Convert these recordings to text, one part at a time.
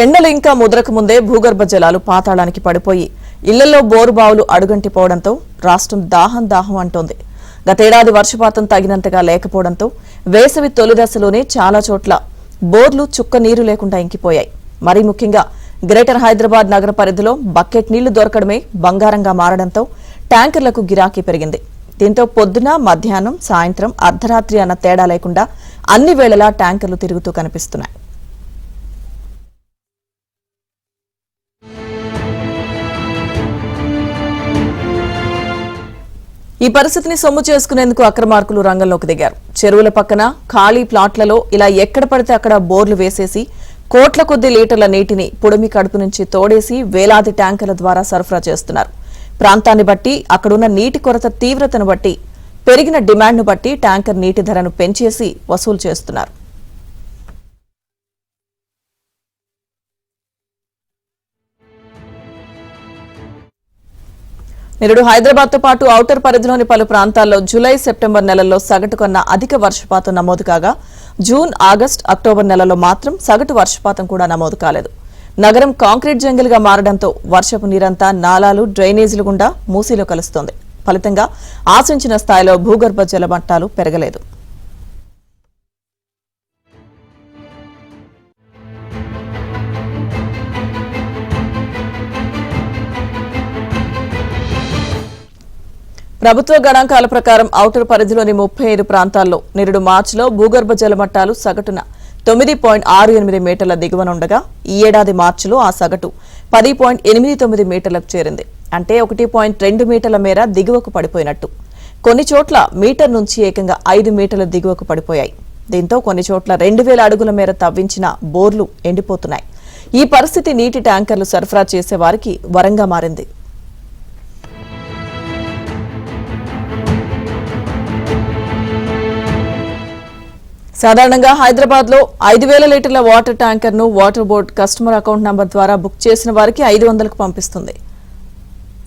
ఎండలు ఇంకా ముదరకు ముందే భూగర్భ జలాలు పాతాళానికి పడిపోయి ఇళ్లలో బోరుబావులు అడుగంటిపోవడంతో రాష్ట్రం దాహం అంటోంది. గతేడాది వర్షపాతం తగినంతగా లేకపోవడంతో వేసవి తొలిదశలోనే చాలా చోట్ల బోర్లు చుక్క నీరు లేకుండా ఇంకిపోయాయి. మరీ ముఖ్యంగా గ్రేటర్ హైదరాబాద్ నగర పరిధిలో బకెట్ నీళ్లు దొరకడమే బంగారంగా మారడంతో ట్యాంకర్లకు గిరాకీ పెరిగింది. దీంతో పొద్దున, మధ్యాహ్నం, సాయంత్రం, అర్ధరాత్రి అన్న తేడా లేకుండా అన్ని వేళలా ట్యాంకర్లు తిరుగుతూ కనిపిస్తున్నాయి. ఈ పరిస్థితిని సొమ్ము చేసుకునేందుకు అక్రమార్కులు రంగంలోకి దిగారు. చెరువుల పక్కన ఖాళీ ప్లాట్లలో ఇలా ఎక్కడ పడితే అక్కడ బోర్లు వేసేసి కోట్ల కొద్ది లీటర్ల నీటిని పుడమి కడుపు నుంచి తోడేసి వేలాది ట్యాంకర్ల ద్వారా సరఫరా చేస్తున్నారు. ప్రాంతాన్ని బట్టి, అక్కడున్న నీటి కొరత తీవ్రతను బట్టి, పెరిగిన డిమాండ్ను బట్టి ట్యాంకర్ నీటి ధరను పెంచేసి వసూలు చేస్తున్నారు. నేడు హైదరాబాద్ తో పాటు ఔటర్ పరిధిలోని పలు ప్రాంతాల్లో జూలై, సెప్టెంబర్ నెలల్లో సగటు కన్నా అధిక వర్షపాతం నమోదు కాగా జూన్, ఆగస్టు, అక్టోబర్ నెలల్లో మాత్రం సగటు వర్షపాతం కూడా నమోదు కాలేదు. నగరం కాంక్రీట్ జంగిల్ గా మారడంతో వర్షపు నీరంతా నాలాలు, డ్రైనేజీలు గుండా మూసీలో కలుస్తోంది. ఫలితంగా ఆశించిన స్థాయిలో భూగర్భ జల మట్టాలు పెరగలేదు. ప్రభుత్వ గణాంకాల ప్రకారం ఔటర్ పరిధిలోని 35 ప్రాంతాల్లో నిరుడు మార్చిలో భూగర్భ జలమట్టాలు సగటున 9.68 మీటర్ల దిగువనుండగా ఈ ఏడాది మార్చిలో ఆ సగటు 10.89 మీటర్లకు చేరింది. అంటే 1.2 మీటర్ల మేర దిగువకు పడిపోయినట్టు. కొన్ని చోట్ల మీటర్ నుంచి ఏకంగా 5 మీటర్ల దిగువకు పడిపోయాయి. దీంతో కొన్ని చోట్ల 2000 అడుగుల మేర తవ్వించిన బోర్లు ఎండిపోతున్నాయి. ఈ పరిస్థితి నీటి ట్యాంకర్లు సరఫరా చేసే వారికి వరంగా మారింది. సాధారణంగా హైదరాబాద్ లో 5000 లీటర్ల వాటర్ ట్యాంకర్ ను water board customer account number ద్వారా బుక్ చేసిన వారికి 500కు పంపిస్తుంది.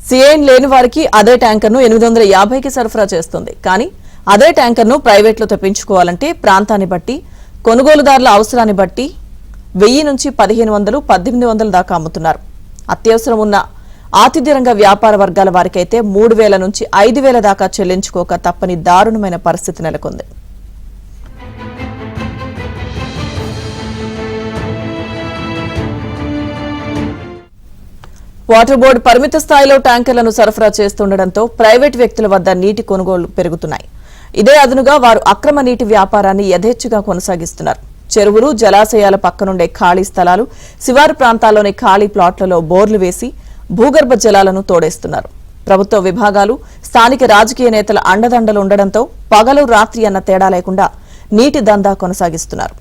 సిఐన్ లేని వారికి అదే ట్యాంకర్ ను 850కి సరఫరా చేస్తుంది. కానీ అదే ట్యాంకర్ ను ప్రైవేట్ లో తెప్పించుకోవాలంటే ప్రాంతాన్ని బట్టి, కొనుగోలుదారుల అవసరాన్ని బట్టి 1000 నుంచి 1500, 1800 దాకా అమ్ముతున్నారు. అత్యవసరం ఉన్న ఆతిథ్య రంగ వ్యాపార వర్గాల వారికైతే 3000 నుంచి 5000 దాకా చెల్లించుకోక తప్పని దారుణమైన పరిస్థితి నెలకొంది. వాటర్ బోర్డు పరిమిత స్థాయిలో ట్యాంకర్లను సరఫరా చేస్తుండటంతో ప్రైవేట్ వ్యక్తుల వద్ద నీటి కొనుగోలు పెరుగుతున్నాయి. ఇదే అదనుగా వారు అక్రమ నీటి వ్యాపారాన్ని యథేచ్ఛగా కొనసాగిస్తున్నారు. చెరువులు, జలాశయాల పక్కనుండే ఖాళీ స్థలాలు, శివారు ప్రాంతాల్లోని ఖాళీ ప్లాట్లలో బోర్లు వేసి భూగర్భ జలాలను తోడేస్తున్నారు. ప్రభుత్వ విభాగాలు, స్థానిక రాజకీయ నేతల అండదండలు ఉండడంతో పగలు, రాత్రి అన్న తేడా లేకుండా నీటి దందా కొనసాగిస్తున్నారు.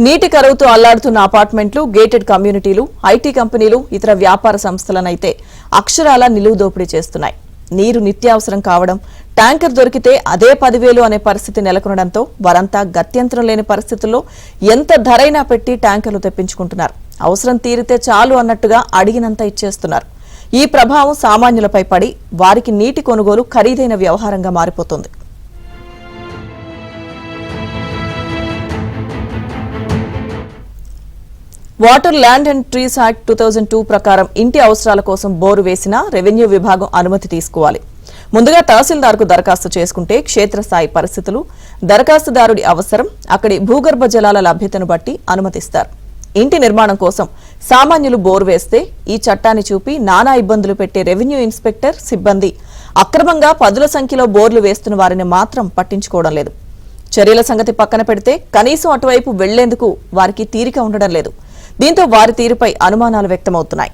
నీటి కరువుతో అల్లాడుతున్న అపార్ట్మెంట్లు, గేటెడ్ కమ్యూనిటీలు, ఐటీ కంపెనీలు, ఇతర వ్యాపార సంస్థలనైతే అక్షరాల నిలువు దోపిడీ చేస్తున్నాయి. నీరు నిత్యావసరం కావడం, ట్యాంకర్ దొరికితే అదే 10,000 అనే పరిస్థితి నెలకొనడంతో వారంతా గత్యంతరం లేని పరిస్థితుల్లో ఎంత ధరైనా పెట్టి ట్యాంకర్లు తెప్పించుకుంటున్నారు. అవసరం తీరితే చాలు అన్నట్టుగా అడిగినంత ఇచ్చేస్తున్నారు. ఈ ప్రభావం సామాన్యులపై పడి వారికి నీటి కొనుగోలు ఖరీదైన వ్యవహారంగా మారిపోతుంది. Water, land and trees act 2002 ప్రకారం ఇంటి అవసరాల కోసం బోరు వేసినా రెవెన్యూ విభాగం అనుమతి తీసుకోవాలి. ముందుగా తహసీల్దార్కు దరఖాస్తు చేసుకుంటే క్షేత్రస్థాయి పరిస్థితులు, దరఖాస్తుదారుడి అవసరం, అక్కడి భూగర్భ జలాల లభ్యతను బట్టి అనుమతిస్తారు. ఇంటి నిర్మాణం కోసం సామాన్యులు బోరు వేస్తే ఈ చట్టాన్ని చూపి నానా ఇబ్బందులు పెట్టే రెవెన్యూ ఇన్స్పెక్టర్ సిబ్బంది అక్రమంగా 10ల సంఖ్యలో బోర్లు వేస్తున్న వారిని మాత్రం పట్టించుకోవడం లేదు. చర్యల సంగతి పక్కన పెడితే కనీసం అటువైపు వెళ్లేందుకు వారికి తీరిక ఉండడం లేదు. దీంతో వారి తీరుపై అనుమానాలు వ్యక్తమవుతున్నాయి.